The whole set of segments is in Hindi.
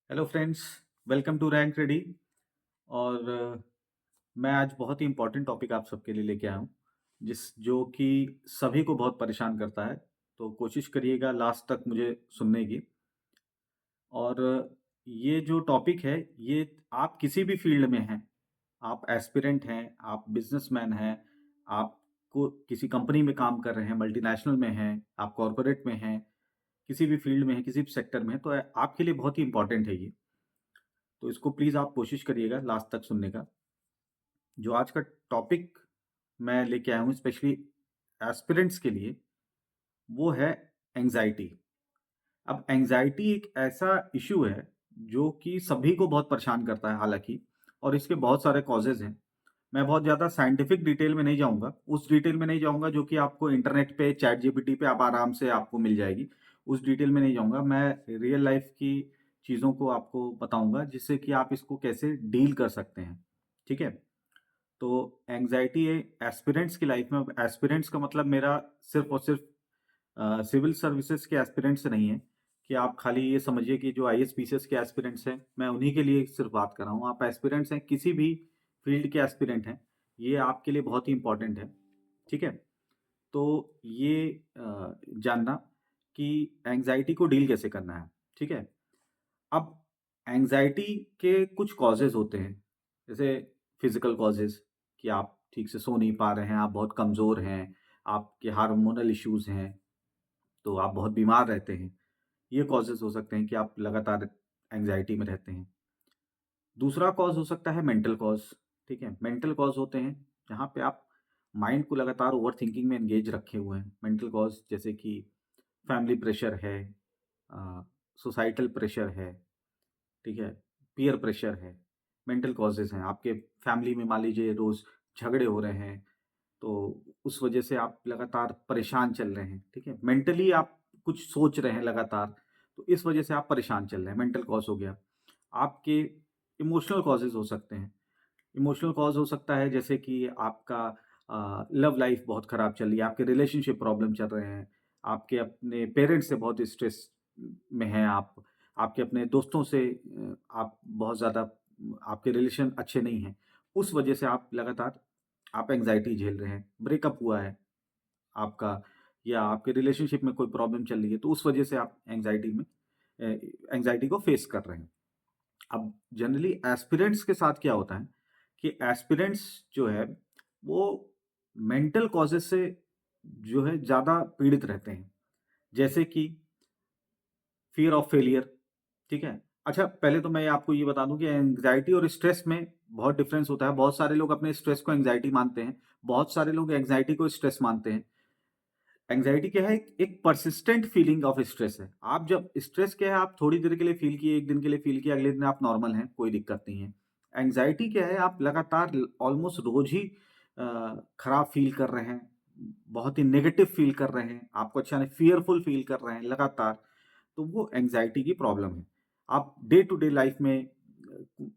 Hello friends, welcome to rank ready. और मैं आज बहुत ही इम्पोर्टेंट टॉपिक आप सबके लिए लेके आया हूँ, जो कि सभी को बहुत परेशान करता है। तो कोशिश करिएगा लास्ट तक मुझे सुनने की। और ये जो टॉपिक है, ये आप किसी भी फील्ड में हैं, आप एस्पिरेंट हैं, आप बिजनेसमैन हैं, आपको किसी कंपनी में काम कर रहे हैं, मल्टीनेशनल में हैं, आप कॉरपोरेट में हैं, किसी भी फील्ड में हैं, किसी भी सेक्टर में हैं, तो आपके लिए बहुत ही इम्पोर्टेंट है ये। तो इसको प्लीज़ आप कोशिश करिएगा लास्ट तक सुनने का। जो आज का टॉपिक मैं लेके आया हूँ स्पेशली एस्पिरेंट्स के लिए, वो है एंग्ज़ायटी। अब एंग्ज़ायटी एक ऐसा इश्यू है जो कि सभी को बहुत परेशान करता है हालाँकि, और इसके बहुत सारे कॉज़ेज़ हैं। मैं बहुत ज़्यादा साइंटिफिक डिटेल में नहीं जाऊँगा, उस डिटेल में नहीं जाऊँगा जो कि आपको इंटरनेट पे चैट जीपीटी पे आप आराम से आपको मिल जाएगी। उस डिटेल में नहीं जाऊँगा, मैं रियल लाइफ़ की चीज़ों को आपको बताऊँगा जिससे कि आप इसको कैसे डील कर सकते हैं, ठीक है? तो एंग्ज़ायटी एस्पिरेंट्स की लाइफ़ में, एस्पिरेंट्स का मतलब मेरा सिर्फ़ और सिर्फ़ सिविल सर्विसेज़ के एस्पिरेंट्स नहीं है कि आप खाली ये समझिए कि जो आईएएस, पीसीएस के एस्पिरेंट्स हैं, मैं उन्हीं के लिए सिर्फ़ बात कर रहा हूँ। आप एस्पिरेंट्स हैं, किसी भी फ़ील्ड के एस्पिरेंट हैं, ये आपके लिए बहुत ही इम्पोर्टेंट है, ठीक है? तो ये जानना कि एंग्ज़ायटी को डील कैसे करना है, ठीक है? अब एंग्ज़ायटी के कुछ कॉज़ेज़ होते हैं, जैसे फ़िज़िकल कॉज़ेज़ कि आप ठीक से सो नहीं पा रहे हैं, आप बहुत कमज़ोर हैं, आपके हार्मोनल इश्यूज़ हैं, तो आप बहुत बीमार रहते हैं। ये कॉज़ेज़ हो सकते हैं कि आप लगातार एंग्ज़ायटी में रहते हैं। दूसरा कॉज़ हो सकता है मेंटल कॉज़, ठीक है? मेंटल कॉज़ होते हैं जहाँ पे आप माइंड को लगातार ओवरथिंकिंग में एंगेज रखे हुए हैं। मेंटल कॉज़ जैसे कि फैमिली प्रेशर है, अ, सोसाइटल प्रेशर है, ठीक है? पीयर प्रेशर है, मेंटल कॉजेज़ हैं। आपके फैमिली में मान लीजिए रोज़ झगड़े हो रहे हैं, तो उस वजह से आप लगातार परेशान चल रहे हैं, ठीक है? मेंटली आप कुछ सोच रहे हैं लगातार, तो इस वजह से आप परेशान चल रहे हैं, मेंटल कॉज़ हो गया। आपके इमोशनल कॉजेज़ हो सकते हैं। इमोशनल कॉज़ हो सकता है जैसे कि आपका लव लाइफ़ बहुत ख़राब चल रही है, आपके रिलेशनशिप प्रॉब्लम चल रहे हैं, आपके अपने पेरेंट्स से बहुत स्ट्रेस में हैं आप, आपके अपने दोस्तों से आप बहुत ज़्यादा आपके रिलेशन अच्छे नहीं हैं। उस वजह से आप लगातार आप एंग्ज़ायटी झेल रहे हैं, ब्रेकअप हुआ है आपका, या आपके रिलेशनशिप में कोई प्रॉब्लम चल रही है, तो उस वजह से आप एंग्ज़ायटी को फ़ेस कर रहे हैं। अब जनरली एस्पिरेंट्स के साथ क्या होता है कि एस्पिरेंट्स जो है वो मेंटल कॉजेस से जो है ज़्यादा पीड़ित रहते हैं। जैसे कि फ़ियर ऑफ फेलियर, ठीक है? अच्छा, पहले तो मैं आपको ये बता दूँ कि एंग्ज़ायटी और स्ट्रेस में बहुत डिफ़रेंस होता है। बहुत सारे लोग अपने स्ट्रेस को एंग्ज़ायटी मानते हैं, बहुत सारे लोग एंग्ज़ायटी को स्ट्रेस मानते हैं। एंग्ज़ायटी क्या है? एक पर्सिस्टेंट फीलिंग ऑफ स्ट्रेस है। आप जब स्ट्रेस क्या है, आप थोड़ी देर के लिए फ़ील किए, 1 दिन के लिए फ़ील किया, अगले दिन आप नॉर्मल हैं, कोई दिक्कत नहीं है। एंग्ज़ायटी क्या है? आप लगातार ऑलमोस्ट रोज़ ही खराब फ़ील कर रहे हैं, बहुत ही नेगेटिव फ़ील कर रहे हैं, आपको अच्छा नहीं, फ़ियरफुल फ़ील कर रहे हैं लगातार, तो वो एंग्ज़ायटी की प्रॉब्लम है। आप डे टू डे लाइफ़ में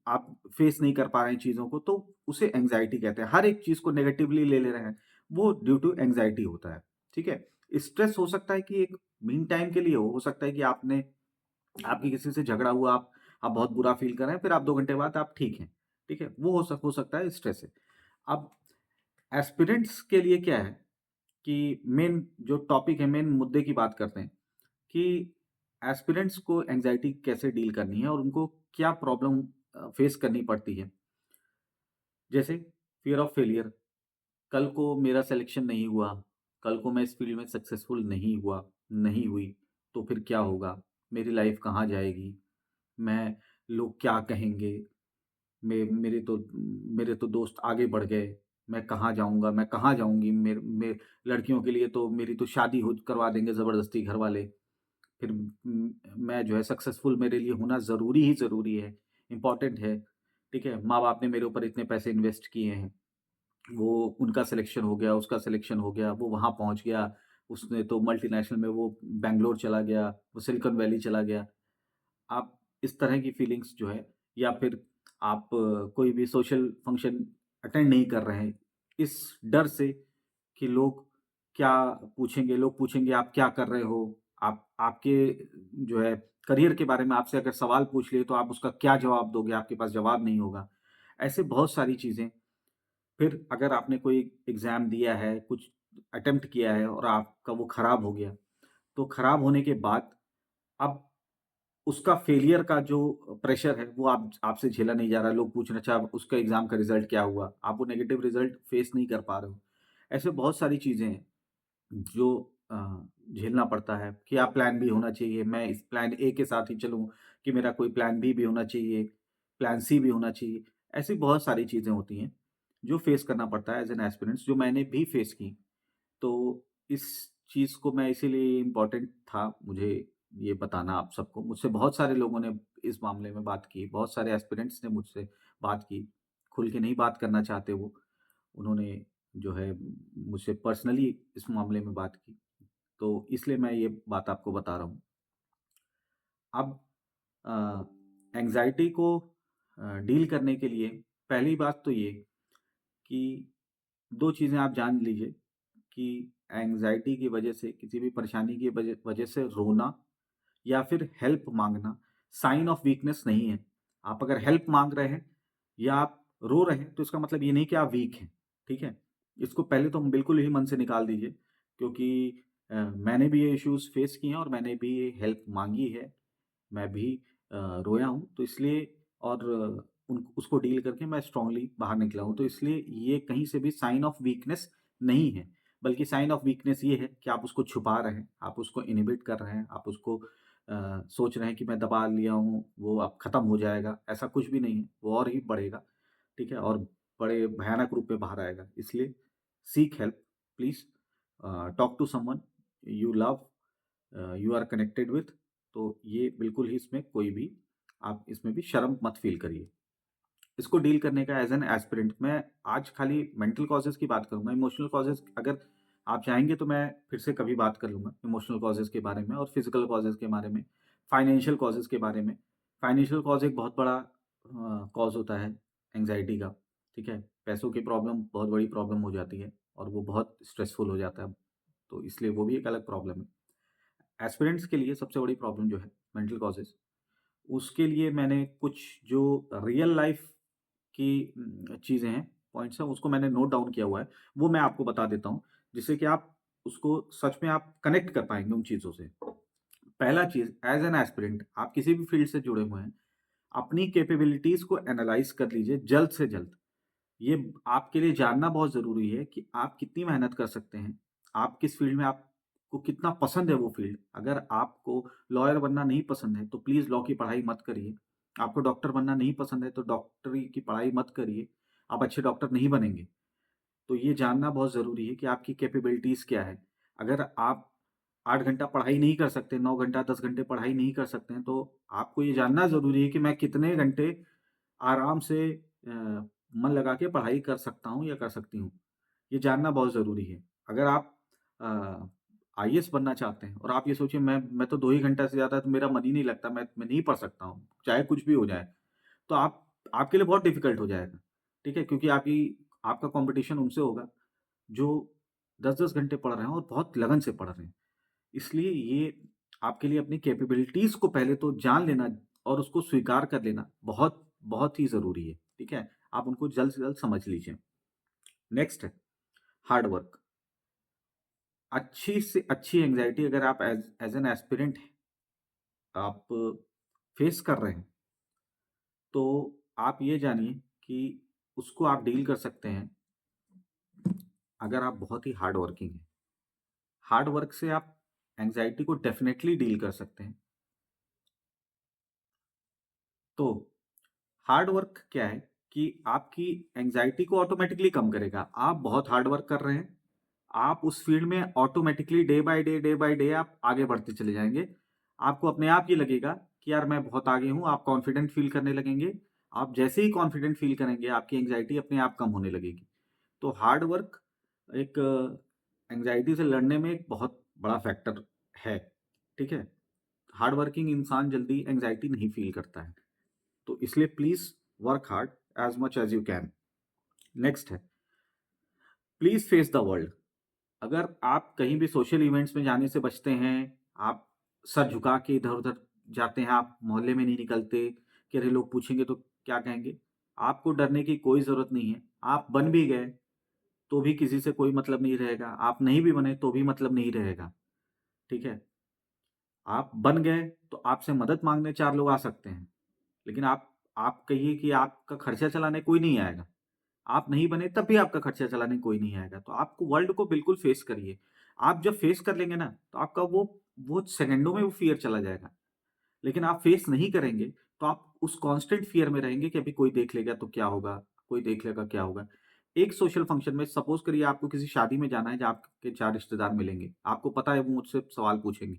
आप फ़ेस नहीं कर पा रहे हैं चीज़ों को, तो उसे एंग्ज़ायटी कहते हैं। हर एक चीज़ को नेगेटिवली ले ले रहे हैं, वो ड्यू टू एंग्ज़ायटी होता है, ठीक है? स्ट्रेस हो सकता है कि एक मीन टाइम के लिए हो सकता है कि आपकी किसी से झगड़ा हुआ, आप बहुत बुरा फ़ील कर रहे हैं, फिर आप 2 घंटे बाद आप ठीक हैं, ठीक है? वो हो सकता है स्ट्रेस है। अब एस्पिरेंट्स के लिए क्या है कि मेन जो टॉपिक है, मेन मुद्दे की बात करते हैं कि एस्पिरेंट्स को एंग्ज़ायटी कैसे डील करनी है और उनको क्या प्रॉब्लम फेस करनी पड़ती है। जैसे फ़ियर ऑफ फेलियर, कल को मेरा सिलेक्शन नहीं हुआ, कल को मैं इस फ़ील्ड में सक्सेसफुल नहीं हुआ, नहीं हुई, तो फिर क्या होगा? मेरी लाइफ़ कहाँ जाएगी? मैं लोग क्या कहेंगे? मेरे तो दोस्त आगे बढ़ गए, मैं कहाँ जाऊँगा? मैं कहाँ जाऊँगी? लड़कियों के लिए तो मेरी तो शादी हो करवा देंगे ज़बरदस्ती घरवाले। फिर मैं जो है सक्सेसफुल, मेरे लिए होना ज़रूरी ही ज़रूरी है, इम्पोर्टेंट है, ठीक है? माँ-बाप ने मेरे ऊपर इतने पैसे इन्वेस्ट किए हैं, वो उनका सिलेक्शन हो गया, उसका सिलेक्शन हो गया, वो वहाँ पहुँच गया, उसने तो मल्टीनेशनल में वो बैंगलोर चला गया, वो सिलिकॉन वैली चला गया। आप इस तरह की फीलिंग्स जो है, या फिर आप कोई भी सोशल फंक्शन अटेंड नहीं कर रहे हैं, इस डर से कि लोग क्या पूछेंगे, लोग पूछेंगे आप क्या कर रहे हो? आप आपके जो है करियर के बारे में आपसे अगर सवाल पूछ ले तो आप उसका क्या जवाब दोगे? आपके पास जवाब नहीं होगा। ऐसे बहुत सारी चीज़ें। फिर अगर आपने कोई एग्ज़ाम दिया है, कुछ अटेम्प्ट किया है और आपका वो खराब हो गया, तो खराब होने के बाद अब उसका फेलियर का जो प्रेशर है, वो आपसे झेला नहीं जा रहा। लोग पूछ रहे हैं, अच्छा उसका एग्ज़ाम का रिज़ल्ट क्या हुआ? आप वो नेगेटिव रिज़ल्ट फेस नहीं कर पा रहे हो। ऐसे बहुत सारी चीज़ें हैं जो अ, झेलना पड़ता है कि आप प्लान बी होना चाहिए, मैं इस प्लान ए के साथ ही चलूँ कि मेरा कोई प्लान बी भी होना चाहिए, प्लान सी भी होना चाहिए। ऐसी बहुत सारी चीज़ें होती हैं, जो फेस करना पड़ता है एज़ एन एस्पिरेंट्स, जो मैंने भी फेस की। तो इस चीज़ को मैं इसीलिए इम्पोर्टेंट था मुझे ये बताना आप सबको। मुझसे बहुत सारे लोगों ने इस मामले में बात की, बहुत सारे एस्पिरेंट्स ने मुझसे बात की। खुल के नहीं बात करना चाहते वो। उन्होंने जो है मुझसे पर्सनली इस मामले में बात की। तो इसलिए मैं ये बात आपको बता रहा हूँ। अब एंग्ज़ायटी को डील करने के लिए पहली बात तो ये कि 2 चीज़ें आप जान लीजिए कि एंग्ज़ायटी की वजह से, किसी भी परेशानी की वजह वजह से रोना या फिर हेल्प माँगना साइन ऑफ वीकनेस नहीं है। आप अगर हेल्प माँग रहे हैं या आप रो रहे हैं, तो इसका मतलब ये नहीं कि आप वीक हैं, ठीक है? इसको पहले तो बिल्कुल ही मन से निकाल दीजिए क्योंकि मैंने भी ये इश्यूज़ फेस किए हैं और मैंने भी ये हेल्प माँगी है। मैं भी रोया हूँ, तो इसलिए और उन उसको डील करके मैं स्ट्रॉन्गली बाहर निकला हूँ। तो इसलिए ये कहीं से भी साइन ऑफ वीकनेस नहीं है, बल्कि साइन ऑफ वीकनेस ये है कि आप उसको छुपा रहे हैं, आप उसको इन्हिबिट कर रहे हैं, आप उसको सोच रहे हैं कि मैं दबा लिया हूँ, वो अब खत्म हो जाएगा, ऐसा कुछ भी नहीं है, वो और ही बढ़ेगा, ठीक है? और बड़े भयानक रूप में बाहर आएगा। इसलिए seek help please, talk to someone you love, you are connected with. तो ये बिल्कुल ही इसमें कोई भी आप इसमें भी शर्म मत फ़ील करिए। इसको डील करने का एज़ एन एस्पिरेंट मैं आज खाली मेंटल कॉजेज़ की बात करूँगा, इमोशनल कॉजेज़ अगर आप चाहेंगे तो मैं फिर से कभी बात कर लूँगा इमोशनल कॉजेज़ के बारे में और फिज़िकल कॉजेज़ के बारे में, फाइनेंशियल कॉजेज़ के बारे में। फाइनेंशियल कॉज़ एक बहुत बड़ा कॉज़ होता है एंग्ज़ायटी का, ठीक है? पैसों की प्रॉब्लम बहुत बड़ी प्रॉब्लम हो जाती है और वो बहुत स्ट्रेसफुल हो जाता है, तो इसलिए वो भी एक अलग प्रॉब्लम है। एस्पिरेंट्स के लिए सबसे बड़ी प्रॉब्लम जो है मेंटल कॉजेज़, उसके लिए मैंने कुछ जो रियल लाइफ़ की चीज़ें हैं, पॉइंट्स हैं, उसको मैंने नोट डाउन किया हुआ है। वो मैं आपको बता देता हूँ, जिससे कि आप उसको सच में आप कनेक्ट कर पाएँगे उन चीज़ों से। पहला चीज़ एज़ एन एस्पिरेंट आप किसी भी फ़ील्ड से जुड़े हुए हैं, अपनी कैपेबिलिटीज़ को एनालाइज़ कर लीजिए जल्द से जल्द। ये आपके लिए जानना बहुत ज़रूरी है कि आप कितनी मेहनत कर सकते हैं। आप किस फ़ील्ड में आपको कितना पसंद है वो फ़ील्ड। अगर आपको लॉयर बनना नहीं पसंद है, तो प्लीज़ लॉ की पढ़ाई मत करिए। आपको डॉक्टर बनना नहीं पसंद है, तो डॉक्टरी की पढ़ाई मत करिए। आप अच्छे डॉक्टर नहीं बनेंगे। तो ये जानना बहुत ज़रूरी है कि आपकी कैपेबिलिटीज़ क्या है। अगर आप 8 घंटा पढ़ाई नहीं कर सकते, 9 घंटा, 10 घंटे पढ़ाई नहीं कर सकते हैं, तो आपको ये जानना ज़रूरी है कि मैं कितने घंटे आराम से मन लगा के पढ़ाई कर सकता हूँ या कर सकती हूँ। ये जानना बहुत ज़रूरी है। अगर आप अ, आईएएस बनना चाहते हैं और आप ये सोचिए मैं तो 2 ही घंटा से ज़्यादा तो मेरा मन ही नहीं लगता, मैं नहीं पढ़ सकता हूँ, चाहे कुछ भी हो जाए। तो आप आपके लिए बहुत डिफ़िकल्ट हो जाएगा, ठीक है? क्योंकि आपका कॉम्पिटिशन उनसे होगा जो 10-10 घंटे पढ़ रहे हैं और बहुत लगन से पढ़ रहे हैं। इसलिए ये आपके लिए अपनी कैपेबिलिटीज़ को पहले तो जान लेना और उसको स्वीकार कर लेना बहुत, बहुत ही ज़रूरी है, ठीक है? आप उनको जल्द से जल्द समझ लीजिए। नेक्स्ट है हार्ड वर्क। अच्छी से अच्छी एंग्ज़ायटी अगर आप एज़ एन एस्पिरेंट आप फेस कर रहे हैं, तो आप ये जानिए कि उसको आप डील कर सकते हैं अगर आप बहुत ही हार्ड वर्किंग हैं। हार्ड वर्क से आप एंग्ज़ायटी को डेफ़िनेटली डील कर सकते हैं। तो हार्ड वर्क क्या है कि आपकी एंग्ज़ायटी को ऑटोमैटिकली कम करेगा। आप बहुत हार्ड वर्क कर रहे हैं, आप उस फ़ील्ड में ऑटोमैटिकली डे बाय डे आप आगे बढ़ते चले जाएँगे। आपको अपने आप ही लगेगा कि यार मैं बहुत आगे हूँ, आप कॉन्फिडेंट फ़ील करने लगेंगे। आप जैसे ही कॉन्फिडेंट फ़ील करेंगे, आपकी एंग्ज़ायटी अपने आप कम होने लगेगी। तो हार्ड वर्क एक एंग्ज़ायटी से लड़ने में एक बहुत बड़ा फैक्टर है, ठीक है? हार्ड वर्किंग इंसान जल्दी एंग्ज़ायटी नहीं फ़ील करता है। तो इसलिए please work hard as much as you can. Next है, प्लीज़ फेस द वर्ल्ड। अगर आप कहीं भी सोशल इवेंट्स में जाने से बचते हैं, आप सर झुका के इधर-उधर जाते हैं, आप मोहल्ले में नहीं निकलते कि अरे लोग पूछेंगे तो क्या कहेंगे? आपको डरने की कोई ज़रूरत नहीं है। आप बन भी गए, तो भी किसी से कोई मतलब नहीं रहेगा। आप नहीं भी बने, तो भी मतलब नहीं रहेगा, ठीक है? आप बन गए, तो आपसे मदद माँगने 4 लोग आ सकते हैं, लेकिन आप कहिए कि आपका खर्चा चलाने कोई नहीं आएगा। आप नहीं बने तब भी आपका खर्चा चलाने कोई नहीं आएगा। तो आपको वर्ल्ड को बिल्कुल फेस करिए। आप जब फेस कर लेंगे ना, तो आपका वो सेकंडों में वो फ़ियर चला जाएगा। लेकिन आप फेस नहीं करेंगे, तो आप उस कांस्टेंट फ़ियर में रहेंगे कि अभी कोई देख लेगा तो क्या होगा? कोई देख लेगा क्या होगा? एक सोशल फंक्शन में सपोज़ करिए आपको किसी शादी में जाना है जहाँ आपके 4 रिश्तेदार मिलेंगे। आपको पता है वो मुझसे सवाल पूछेंगे।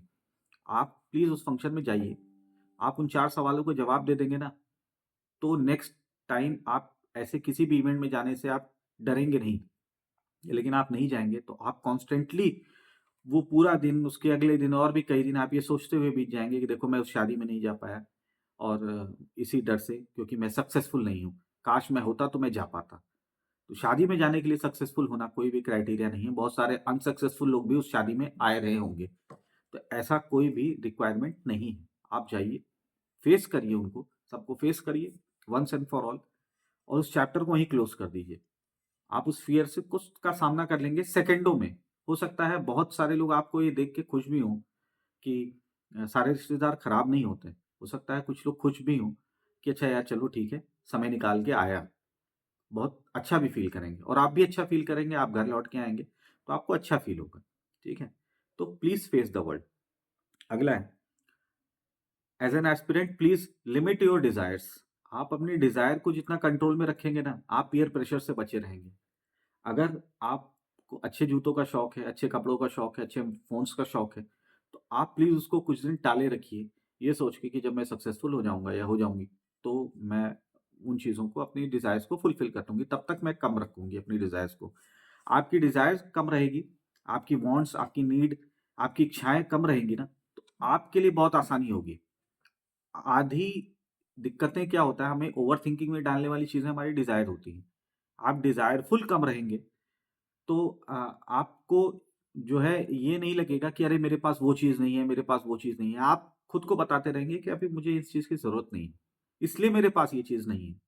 आप प्लीज़ उस फंक्शन में जाइए। आप उन 4 सवालों को जवाब दे देंगे ना, तो नेक्स्ट टाइम आप ऐसे किसी भी इवेंट में जाने से आप डरेंगे नहीं। लेकिन आप नहीं जाएँगे तो आप कॉन्स्टेंटली वो पूरा दिन, उसके अगले दिन और भी कई दिन आप ये सोचते हुए बीत जाएँगे कि देखो मैं उस शादी में नहीं जा पाया और इसी डर से क्योंकि मैं सक्सेसफुल नहीं हूँ। काश मैं होता तो मैं जा पाता। तो शादी में जाने के लिए सक्सेसफुल होना कोई भी क्राइटेरिया नहीं है। बहुत सारे अनसक्सेसफुल लोग भी उस शादी में आए रहे होंगे। तो ऐसा कोई भी रिक्वायरमेंट नहीं है। आप जाइए, फेस करिए उनको, सबको फेस करिए वन्स एंड फॉर ऑल और उस चैप्टर को वहीं क्लोज़ कर दीजिए। आप उस फ़ियर से कुछ का सामना कर लेंगे सेकंडों में। हो सकता है बहुत सारे लोग आपको ये देख के खुश भी हों कि सारे रिश्तेदार खराब नहीं होते। हो सकता है कुछ लोग खुश भी हों कि अच्छा यार चलो ठीक है, समय निकाल के आया। बहुत अच्छा भी फ़ील करेंगे और आप भी अच्छा फ़ील करेंगे, आप घर लौट के आएँगे, तो आपको अच्छा फ़ील होगा। ठीक है? तो प्लीज़ फेस द वर्ल्ड। अगला है, as an aspirant please limit your desires. आप अपनी डिज़ायर को जितना कंट्रोल में रखेंगे ना, आप पीयर प्रेशर से बचे रहेंगे। अगर आपको अच्छे जूतों का शौक है, अच्छे कपड़ों का शौक है, अच्छे फ़ोन्स का शौक है, तो आप प्लीज़ उसको कुछ दिन टाले रखिए, ये सोच के कि जब मैं सक्सेसफुल हो जाऊँगा या हो जाऊँगी, तो मैं उन चीज़ों को अपनी डिज़ायर्स को फुलफ़िल कर दूँगी, तब तक मैं कम रखूँगी अपनी डिज़ायर्स को। आपकी डिज़ायर्स कम रहेगी, आपकी वांट्स, आपकी नीड, आपकी इच्छाएँ कम रहेंगी ना, तो आपके लिए बहुत आसानी होगी। आधी दिक्कतें क्या होता है, हमें ओवरथिंकिंग में डालने वाली चीज़ें हमारी डिज़ायर होती हैं। आप डिज़ायरफुल कम रहेंगे तो आपको जो है ये नहीं लगेगा कि अरे मेरे पास वो चीज़ नहीं है, मेरे पास वो चीज़ नहीं है। आप खुद को बताते रहेंगे कि अभी मुझे इस चीज़ की ज़रूरत नहीं है, इसलिए मेरे पास ये चीज़ नहीं है।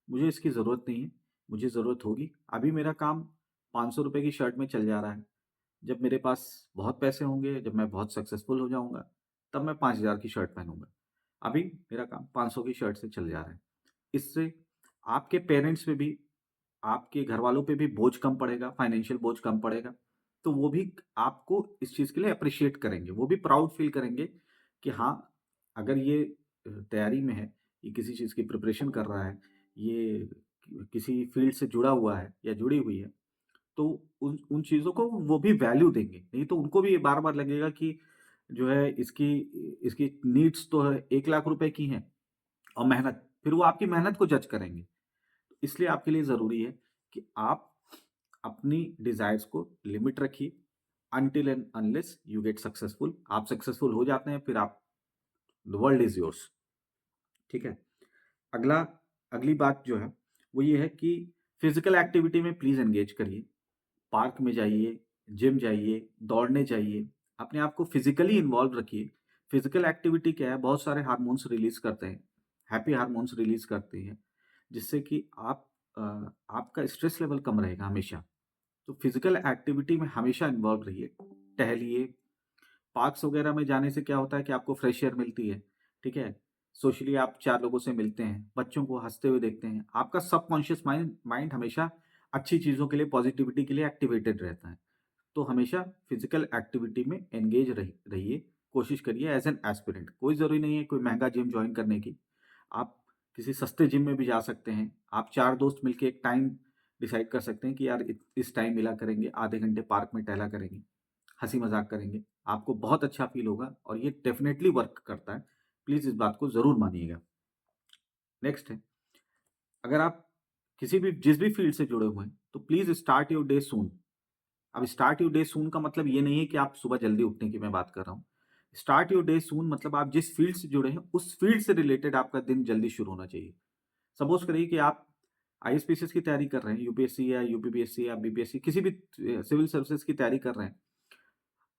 मुझे इसकी ज़रूरत नहीं है, मुझे ज़रूरत होगी। अभी मेरा काम ₹500 की शर्ट में चल जा रहा है। जब मेरे पास बहुत पैसे होंगे, जब मैं बहुत सक्सेसफुल हो जाऊँगा, तब मैं 5000 की शर्ट पहनूँगा। अभी मेरा काम 500 की शर्ट से चल जा रहा है। इससे आपके पेरेंट्स पे भी आपके घरवालों पे भी बोझ कम पड़ेगा, फाइनेंशियल बोझ कम पड़ेगा। तो वो भी आपको इस चीज़ के लिए एप्रिशिएट करेंगे। वो भी प्राउड फ़ील करेंगे कि हाँ, अगर ये तैयारी में है, ये किसी चीज़ की प्रिपरेशन कर रहा है, ये किसी फ़ील्ड से जुड़ा हुआ है या जुड़ी हुई है, तो उन उन चीज़ों को वो भी वैल्यू देंगे। नहीं तो उनको भी ये बार-बार लगेगा कि जो है इसकी इसकी नीड्स तो है ₹1,00,000 की हैं और मेहनत, फिर वो आपकी मेहनत को जज करेंगे। इसलिए आपके लिए ज़रूरी है कि आप अपनी डिज़ायर्स को लिमिट रखिए until and unless you get successful. आप सक्सेसफुल हो जाते हैं फिर आप द वर्ल्ड इज़ योर्स। ठीक है? अगला अगली बात जो है वो ये है कि फिज़िकल एक्टिविटी में प्लीज़ एंगेज करिए। पार्क में जाइए, जिम जाइए, दौड़ने जाइए, अपने आप को फिज़िकली इन्वॉल्व रखिए। फिज़िकल एक्टिविटी क्या है, बहुत सारे हार्मोन्स रिलीज़ करते हैं, हैप्पी हार्मोन्स रिलीज़ करती हैं, जिससे कि अ, आपका स्ट्रेस लेवल कम रहेगा हमेशा। तो फिज़िकल एक्टिविटी में हमेशा इन्वॉल्व रहिए, टहलिए, पार्क्स वगैरह में जाने से क्या होता है कि आपको फ्रेश एयर मिलती है, ठीक है? सोशली आप 4 लोगों से मिलते हैं, बच्चों को हँसते हुए देखते हैं, आपका सबकॉन्शियस माइंड माइंड हमेशा अच्छी चीज़ों के लिए, पॉज़िटिविटी के लिए एक्टिवेटेड रहता है। तो हमेशा फिज़िकल एक्टिविटी में एंगेज रहिए, कोशिश करिए एज़ एन एस्पिरेंट। कोई ज़रूरी नहीं है कोई महँगा जिम जॉइन करने की। आप किसी सस्ते जिम में भी जा सकते हैं। आप 4 दोस्त मिलके एक टाइम डिसाइड कर सकते हैं कि यार इस टाइम मिला करेंगे, आधे घंटे पार्क में टहला करेंगे, हँसी-मज़ाक करेंगे। आपको बहुत अच्छा फ़ील होगा और ये डेफ़िनेटली वर्क करता है। प्लीज़ इस बात को ज़रूर मानिएगा। नेक्स्ट है, अगर आप किसी भी जिस भी फ़ील्ड से जुड़े हुए हैं, तो प्लीज़ स्टार्ट योर डे सून। अब स्टार्ट योर डे सून का मतलब ये नहीं है कि आप सुबह जल्दी उठने की मैं बात कर रहा हूँ। स्टार्ट योर डे सून मतलब आप जिस फ़ील्ड से जुड़े हैं, उस फ़ील्ड से रिलेटेड आपका दिन जल्दी शुरू होना चाहिए। सपोज़ करिए कि आप आईएएस-पीसीएस की तैयारी कर रहे हैं, यूपीएससी या यूपीपीएससी या बीपीएससी किसी भी सिविल सर्विसेज़ की तैयारी कर रहे हैं।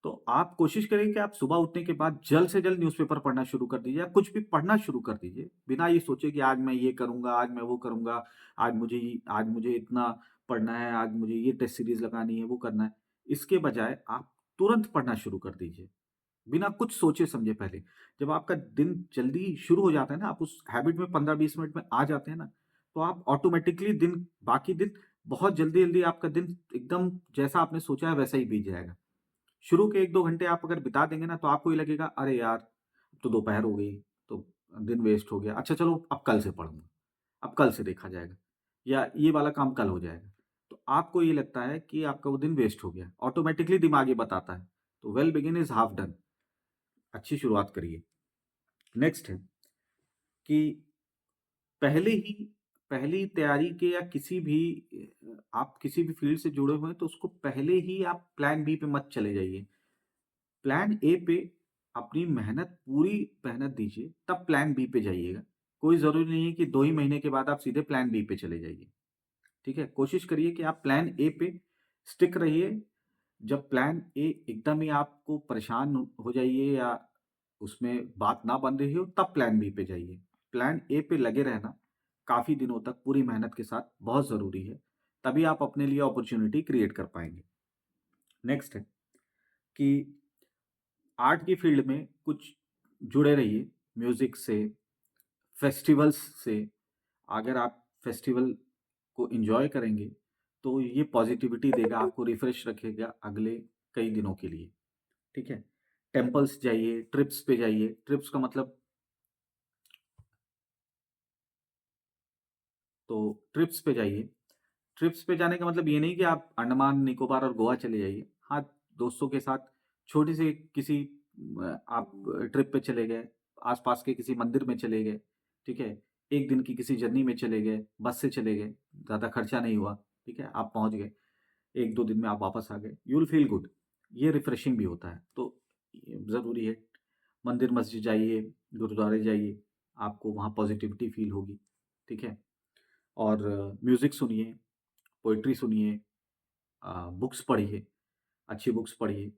तो आप कोशिश करिए कि आप सुबह उठने के बाद जल्द से जल्द न्यूज़पेपर पढ़ना शुरू कर दीजिए या कुछ भी पढ़ना शुरू कर दीजिए। बिना ये सोचे कि आज मैं ये करूँगा, आज मैं वो करूँगा, आज मुझे इतना पढ़ना है, आज मुझे ये टेस्ट सीरीज़ लगानी है, वो करना है। इसके बजाय आप तुरंत पढ़ना शुरू कर दीजिए, बिना कुछ सोचे-समझे पहले। जब आपका दिन जल्दी शुरू हो जाता है ना, आप उस हैबिट में 15-20 मिनट में आ जाते हैं ना, तो आप ऑटोमैटिकली बाकी दिन बहुत जल्दी-जल्दी आपका दिन एकदम जैसा आपने सोचा है वैसा ही बीत जाएगा। शुरू के 1-2 घंटे आप अगर बिता देंगे ना, तो आपको ये लगेगा, "अरे यार! अब तो दोपहर हो गई, तो दिन वेस्ट हो गया। अच्छा चलो अब कल से पढ़ूँगा, अब कल से देखा जाएगा या ये वाला काम कल हो जाएगा।" तो आपको ये लगता है कि आपका वो दिन वेस्ट हो गया। ऑटोमैटिकली दिमाग ये बताता है। तो well begin is half done. अच्छी शुरुआत करिए। नेक्स्ट है कि पहले ही पहली तैयारी के या आप किसी भी फ़ील्ड से जुड़े हुए हैं, तो उसको पहले ही आप प्लान बी पे मत चले जाइए। प्लान ए पे अपनी पूरी मेहनत दीजिए, तब प्लान बी पे जाइएगा। कोई ज़रूरी नहीं है कि 2 ही महीने के बाद आप सीधे प्लान बी पे चले जाइए, ठीक है? कोशिश करिए कि आप प्लान ए पे स्टिक रहिए। जब प्लान ए एकदम ही आपको परेशान हो जाइए या उसमें बात ना बन रही हो, तब प्लान बी पे जाइए। प्लान ए पे लगे रहना काफ़ी दिनों तक पूरी मेहनत के साथ बहुत ज़रूरी है, तभी आप अपने लिए अपॉर्च्युनिटी क्रिएट कर पाएँगे। नेक्स्ट है कि आर्ट की फील्ड में कुछ जुड़े रहिए, म्यूज़िक से, फेस्टिवल्स से। अगर आप फेस्टिवल को एन्जॉय करेंगे, तो ये पॉज़िटिविटी देगा, आपको रिफ्रेश रखेगा अगले कई दिनों के लिए, ठीक है? टेम्पल्स जाइए, ट्रिप्स पे जाइए, ट्रिप्स का मतलब तो ट्रिप्स पे जाइए। ट्रिप्स पे जाने का मतलब ये नहीं कि आप अंडमान, निकोबार और गोवा चले जाइए। हाँ, दोस्तों के साथ छोटी-सी किसी आप ट्रिप पे चले गए, आस-पास के किसी मंदिर में चले गए, ठीक है? 1 दिन की किसी जर्नी में चले गए, बस से चले गए, ज़्यादा खर्चा नहीं हुआ, ठीक है? आप पहुँच गए, 1-2 दिन में आप वापस आ गए, यू विल फील गुड। ये रिफ्रेशिंग भी होता है, तो ज़रूरी है। मंदिर, मस्जिद जाइए, गुरुद्वारे जाइए, आपको वहाँ पॉज़िटिविटी फ़ील होगी, ठीक है? और म्यूज़िक सुनिए, पोएट्री सुनिए, बुक्स पढ़िए, अच्छी बुक्स पढ़िए।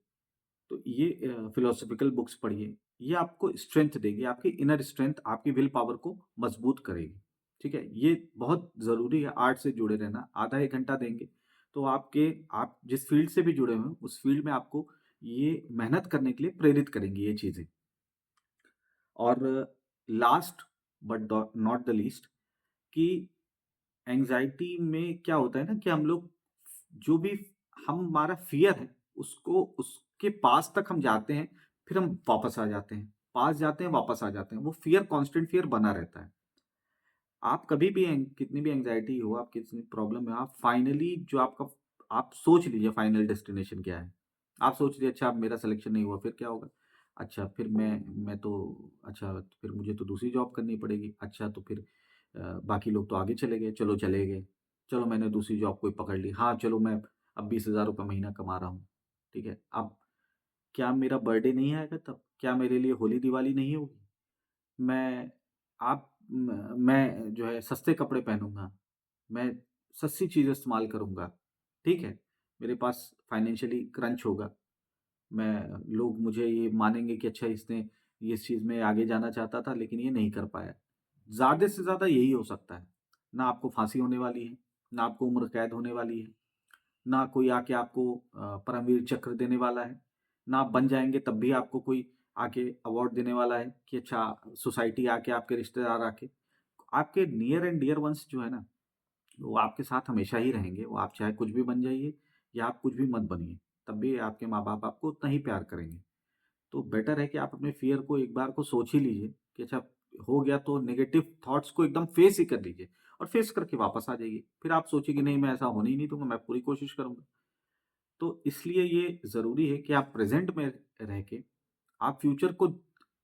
तो ये फिलॉसॉफिकल बुक्स पढ़िए। ये आपको स्ट्रेंथ देगी, आपकी इनर स्ट्रेंथ आपकी विल पावर को मज़बूत करेगी। ठीक है? ये बहुत ज़रूरी है आर्ट से जुड़े रहना। आधा 1 घंटा देंगे, तो आप जिस फ़ील्ड से भी जुड़े हुए हैं, उस फ़ील्ड में आपको ये मेहनत करने के लिए प्रेरित करेंगी ये चीज़ें। और लास्ट बट डॉ नॉट द लीस्ट कि एंग्ज़ायटी में क्या होता है ना कि हम लोग जो भी हमारा फ़ियर है, उसके पास तक हम जाते हैं, फिर हम वापस आ जाते हैं। पास जाते हैं, वापस आ जाते हैं। वो फ़ियर कांस्टेंट फ़ियर बना रहता है। आप कभी भी कितनी भी एंग्ज़ायटी हो, आप कितनी प्रॉब्लम में हो, आप फाइनली आप सोच लीजिए फाइनल डेस्टिनेशन क्या है। आप सोच लीजिए अच्छा अब मेरा सिलेक्शन नहीं हुआ, फिर क्या होगा? अच्छा फिर मैं तो अच्छा फिर मुझे तो दूसरी जॉब करनी पड़ेगी। अच्छा तो फिर बाकी लोग तो आगे चले गए, चलो चले गए। चलो मैंने दूसरी जॉब कोई पकड़ ली। हाँ, चलो मैं अब 20,000 रुपए महीना कमा रहा हूँ। ठीक है? अब क्या मेरा बर्थडे नहीं आएगा तब? क्या मेरे लिए होली-दिवाली नहीं होगी? मैं मैं जो है सस्ते कपड़े पहनूँगा, मैं सस्ती चीज़ें इस्तेमाल करूँगा, ठीक है? मेरे पास फाइनेंशियली क्रंच होगा, लोग मुझे ये मानेंगे कि अच्छा इसने ये इस चीज़ में आगे जाना चाहता था लेकिन ये नहीं कर पाया। ज़्यादा से ज़्यादा यही हो सकता है, ना आपको फांसी होने वाली है, ना आपको उम्र कैद होने वाली है, ना कोई आके आपको परमवीर चक्र देने वाला है, ना आप बन जाएँगे तब भी आपको कोई आके अवार्ड देने वाला है कि अच्छा सोसाइटी आके आपके रिश्तेदार आके आपके नियर एंड डियर वन्स जो है ना, वो आपके साथ हमेशा ही रहेंगे। वो आप चाहे कुछ भी बन जाइए या आप कुछ भी मत बनिए, तब भी आपके माँ-बाप आपको उतना ही प्यार करेंगे। तो बेटर है कि आप अपने फ़ियर को एक बार को सोच ही लीजिए कि अच्छा हो गया तो नेगेटिव थॉट्स को एकदम फेस ही कर लीजिए और फेस करके वापस आ जाइए। फिर आप सोचिए कि नहीं मैं ऐसा होने ही नहीं दूँगा, मैं पूरी कोशिश करूँगा। तो इसलिए ये ज़रूरी है कि आप प्रेज़ेंट में रह के आप फ्यूचर को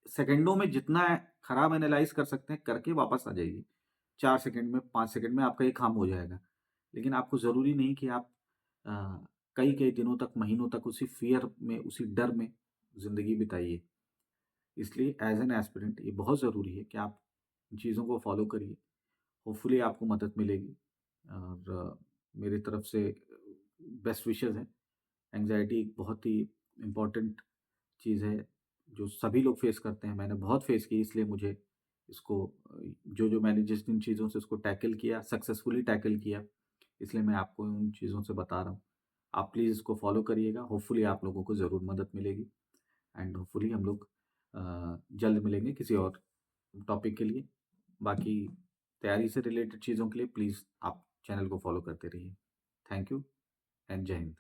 सेकंडों में जितना खराब एनालाइज़ कर सकते हैं, करके वापस आ जाइए। 4 सेकंड में, 5 सेकंड में आपका ये काम हो जाएगा। लेकिन आपको ज़रूरी नहीं कि आप अ, कई-कई दिनों तक, महीनों तक उसी फ़ियर में, उसी डर में ज़िंदगी बिताइए। इसलिए एज़ एन एस्पिरेंट ये बहुत ज़रूरी है कि आप इन चीज़ों को फ़ॉलो करिए। होपफुली आपको मदद मिलेगी और मेरी तरफ से बेस्ट विशेज़ हैं। एंग्ज़ायटी एक बहुत ही इम्पोर्टेंट चीज़ है, जो सभी लोग फेस करते हैं। मैंने बहुत फेस की, इसलिए मुझे इसको जो मैंने जिस जिन चीज़ों से इसको टैकल किया, सक्सेसफुली टैकल किया, इसलिए मैं आपको उन चीज़ों से बता रहा हूँ। आप प्लीज़ इसको फ़ॉलो करिएगा, होपफुली आप लोगों को ज़रूर मदद मिलेगी एंड होपफुली हम लोग जल्द मिलेंगे किसी और टॉपिक के लिए। बाकी तैयारी से रिलेटेड चीज़ों के लिए प्लीज़ आप चैनल को फ़ॉलो करते रहिए। थैंक यू एंड जय हिंद।